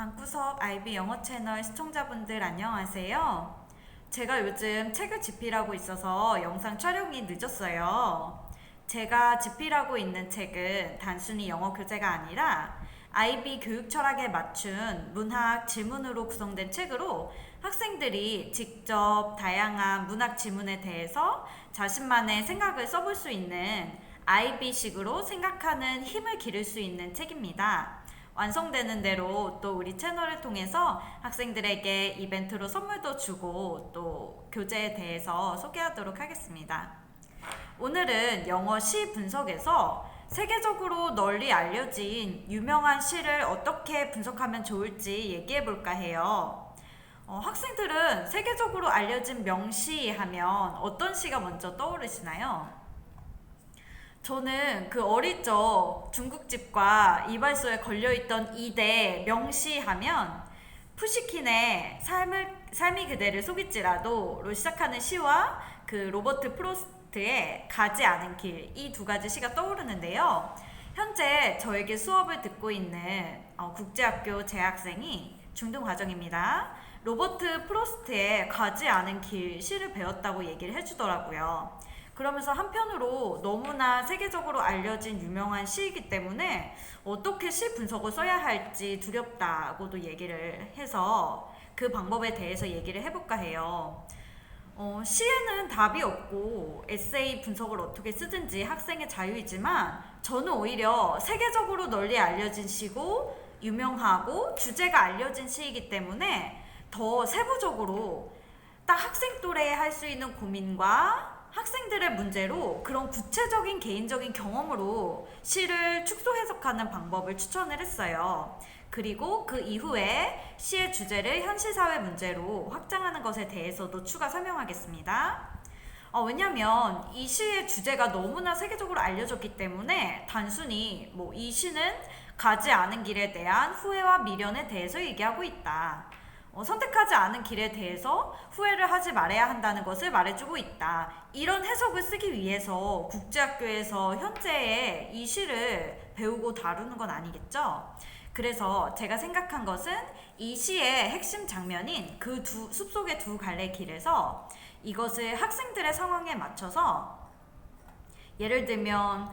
방구석 IB 영어 채널 시청자분들 안녕하세요. 제가 요즘 책을 집필하고 있어서 영상 촬영이 늦었어요. 제가 집필하고 있는 책은 단순히 영어 교재가 아니라 IB 교육 철학에 맞춘 문학 지문으로 구성된 책으로 학생들이 직접 다양한 문학 지문에 대해서 자신만의 생각을 써볼 수 있는 IB식으로 생각하는 힘을 기를 수 있는 책입니다. 완성되는 대로 또 우리 채널을 통해서 학생들에게 이벤트로 선물도 주고 또 교재에 대해서 소개하도록 하겠습니다. 오늘은 영어 시 분석에서 세계적으로 널리 알려진 유명한 시를 어떻게 분석하면 좋을지 얘기해 볼까 해요. 학생들은 세계적으로 알려진 명시 하면 어떤 시가 먼저 떠오르시나요? 저는 그 어릴 적 중국집과 이발소에 걸려있던 2대 명시하면 푸시킨의 삶이 그대를 속일지라도로 시작하는 시와 그 로버트 프로스트의 가지 않은 길, 이 두 가지 시가 떠오르는데요. 현재 저에게 수업을 듣고 있는 국제학교 재학생이 중등과정입니다. 로버트 프로스트의 가지 않은 길 시를 배웠다고 얘기를 해주더라고요. 그러면서 한편으로 너무나 세계적으로 알려진 유명한 시이기 때문에 어떻게 시 분석을 써야 할지 두렵다고도 얘기를 해서 그 방법에 대해서 얘기를 해볼까 해요. 시에는 답이 없고 에세이 분석을 어떻게 쓰든지 학생의 자유이지만 저는 오히려 세계적으로 널리 알려진 시고 유명하고 주제가 알려진 시이기 때문에 더 세부적으로 딱 학생 또래에 할 수 있는 고민과 학생들의 문제로 그런 구체적인 개인적인 경험으로 시를 축소 해석하는 방법을 추천을 했어요. 그리고 그 이후에 시의 주제를 현실사회 문제로 확장하는 것에 대해서도 추가 설명하겠습니다. 왜냐면 이 시의 주제가 너무나 세계적으로 알려졌기 때문에 단순히 이 시는 가지 않은 길에 대한 후회와 미련에 대해서 얘기하고 있다. 선택하지 않은 길에 대해서 후회를 하지 말아야 한다는 것을 말해주고 있다. 이런 해석을 쓰기 위해서 국제학교에서 현재의 이 시를 배우고 다루는 건 아니겠죠? 그래서 제가 생각한 것은 이 시의 핵심 장면인 그 숲속의 두 갈래 길에서 이것을 학생들의 상황에 맞춰서 예를 들면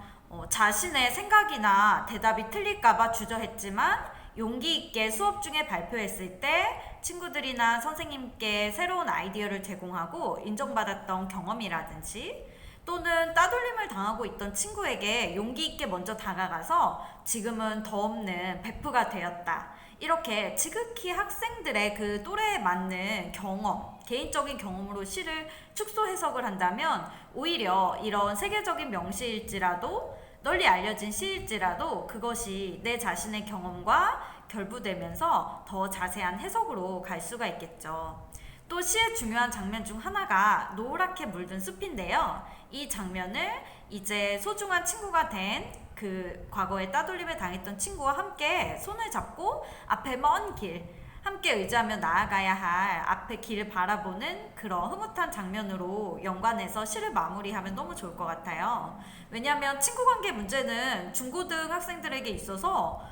자신의 생각이나 대답이 틀릴까봐 주저했지만 용기 있게 수업 중에 발표했을 때 친구들이나 선생님께 새로운 아이디어를 제공하고 인정받았던 경험이라든지 또는 따돌림을 당하고 있던 친구에게 용기 있게 먼저 다가가서 지금은 더 없는 베프가 되었다. 이렇게 지극히 학생들의 그 또래에 맞는 경험, 개인적인 경험으로 시를 축소 해석을 한다면 오히려 이런 세계적인 명시일지라도 널리 알려진 시일지라도 그것이 내 자신의 경험과 결부되면서 더 자세한 해석으로 갈 수가 있겠죠. 또 시의 중요한 장면 중 하나가 노랗게 물든 숲인데요. 이 장면을 이제 소중한 친구가 된 그 과거에 따돌림을 당했던 친구와 함께 손을 잡고 앞에 먼 길, 함께 의지하며 나아가야 할 앞의 길을 바라보는 그런 흐뭇한 장면으로 연관해서 시를 마무리하면 너무 좋을 것 같아요. 왜냐하면 친구관계 문제는 중고등 학생들에게 있어서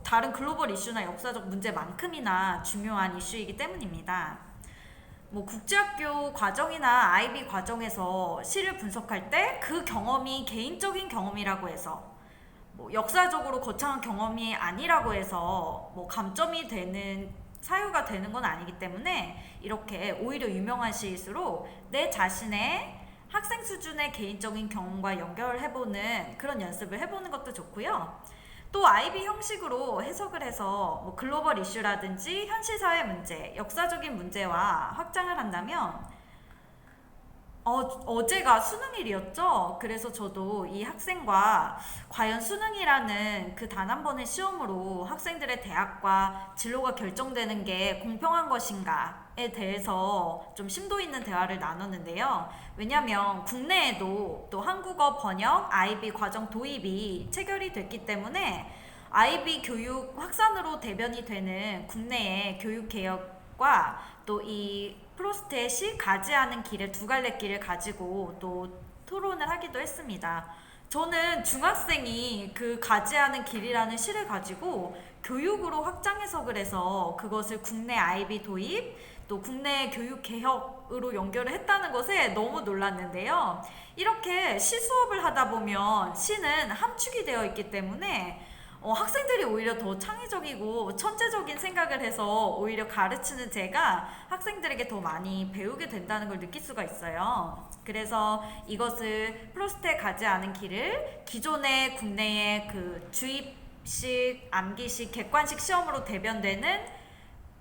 다른 글로벌 이슈나 역사적 문제만큼이나 중요한 이슈이기 때문입니다. 국제학교 과정이나 IB 과정에서 시를 분석할 때 그 경험이 개인적인 경험이라고 해서 역사적으로 거창한 경험이 아니라고 해서 감점이 되는 사유가 되는 건 아니기 때문에 이렇게 오히려 유명한 시일수록 내 자신의 학생 수준의 개인적인 경험과 연결해보는 그런 연습을 해보는 것도 좋고요. 또 IB 형식으로 해석을 해서 글로벌 이슈라든지 현실사회 문제, 역사적인 문제와 확장을 한다면 어제가 수능일이었죠. 그래서 저도 이 학생과 과연 수능이라는 그 단 한 번의 시험으로 학생들의 대학과 진로가 결정되는 게 공평한 것인가에 대해서 좀 심도 있는 대화를 나눴는데요. 왜냐하면 국내에도 또 한국어 번역 IB 과정 도입이 체결이 됐기 때문에 IB 교육 확산으로 대변이 되는 국내의 교육 개혁과 또 이 프로스트의 시 가지 않은 길의 두 갈래 길을 가지고 또 토론을 하기도 했습니다. 저는 중학생이 그 가지 않은 길이라는 시를 가지고 교육으로 확장 해석을 해서 그것을 국내 아이비 도입, 또 국내 교육 개혁으로 연결을 했다는 것에 너무 놀랐는데요. 이렇게 시 수업을 하다 보면 시는 함축이 되어 있기 때문에 학생들이 오히려 더 창의적이고 천재적인 생각을 해서 오히려 가르치는 제가 학생들에게 더 많이 배우게 된다는 걸 느낄 수가 있어요. 그래서 이것을 프로스트에 가지 않은 길을 기존의 국내의 그 주입식, 암기식, 객관식 시험으로 대변되는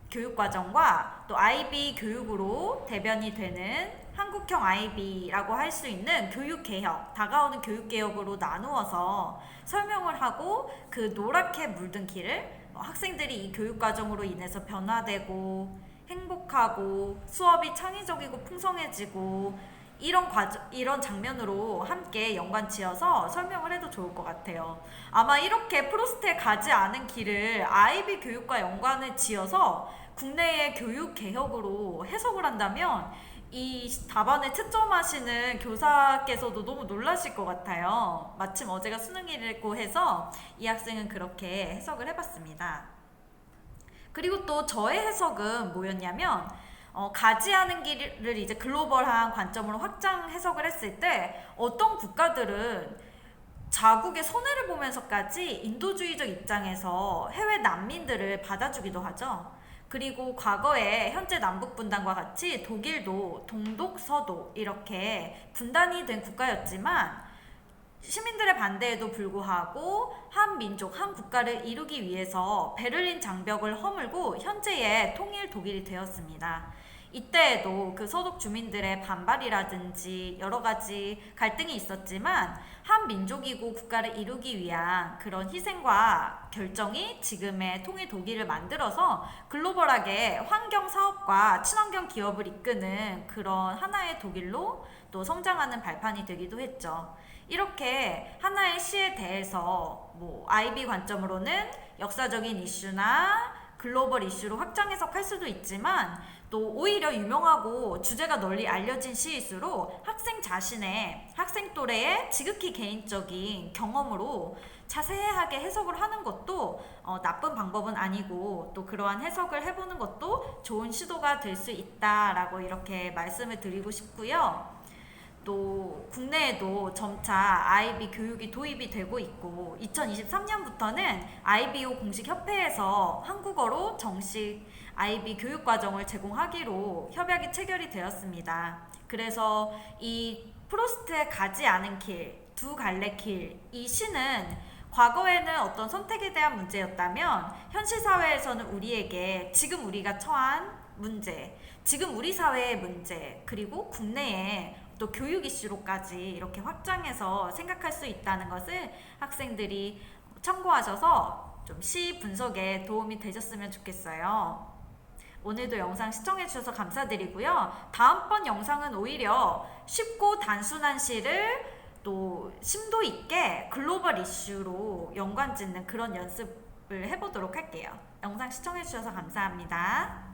교육과정과 또 IB 교육으로 대변이 되는 한국형 IB라고 할 수 있는 교육개혁, 다가오는 교육개혁으로 나누어서 설명을 하고 그 노랗게 물든 길을 학생들이 이 교육과정으로 인해서 변화되고 행복하고 수업이 창의적이고 풍성해지고 이런 장면으로 함께 연관 지어서 설명을 해도 좋을 것 같아요. 아마 이렇게 프로스트에 가지 않은 길을 아이비 교육과 연관을 지어서 국내의 교육 개혁으로 해석을 한다면 이 답안에 채점하시는 교사께서도 너무 놀라실 것 같아요. 마침 어제가 수능일이고 해서 이 학생은 그렇게 해석을 해봤습니다. 그리고 또 저의 해석은 뭐였냐면 가지 않은 길을 이제 글로벌한 관점으로 확장 해석을 했을 때 어떤 국가들은 자국의 손해를 보면서까지 인도주의적 입장에서 해외 난민들을 받아주기도 하죠. 그리고 과거에 현재 남북 분단과 같이 독일도 동독, 서독 이렇게 분단이 된 국가였지만 시민들의 반대에도 불구하고 한 민족, 한 국가를 이루기 위해서 베를린 장벽을 허물고 현재의 통일 독일이 되었습니다. 이때에도 그 서독 주민들의 반발이라든지 여러 가지 갈등이 있었지만 한 민족이고 국가를 이루기 위한 그런 희생과 결정이 지금의 통일 독일을 만들어서 글로벌하게 환경 사업과 친환경 기업을 이끄는 그런 하나의 독일로 또 성장하는 발판이 되기도 했죠. 이렇게 하나의 시에 대해서 IB 관점으로는 역사적인 이슈나 글로벌 이슈로 확장 해석할 수도 있지만 또 오히려 유명하고 주제가 널리 알려진 시일수록 학생 자신의 학생 또래의 지극히 개인적인 경험으로 자세하게 해석을 하는 것도 나쁜 방법은 아니고 또 그러한 해석을 해보는 것도 좋은 시도가 될 수 있다라고 이렇게 말씀을 드리고 싶고요. 또 국내에도 점차 IB 교육이 도입이 되고 있고 2023년부터는 IBO 공식 협회에서 한국어로 정식 IB 교육 과정을 제공하기로 협약이 체결이 되었습니다. 그래서 이 프로스트에 가지 않은 길, 두 갈래 길, 이 시는 과거에는 어떤 선택에 대한 문제였다면 현실 사회에서는 우리에게 지금 우리가 처한 문제, 지금 우리 사회의 문제, 그리고 국내에 또 교육 이슈로까지 이렇게 확장해서 생각할 수 있다는 것을 학생들이 참고하셔서 좀 시 분석에 도움이 되셨으면 좋겠어요. 오늘도 영상 시청해주셔서 감사드리고요. 다음번 영상은 오히려 쉽고 단순한 시를 또 심도 있게 글로벌 이슈로 연관 짓는 그런 연습을 해보도록 할게요. 영상 시청해주셔서 감사합니다.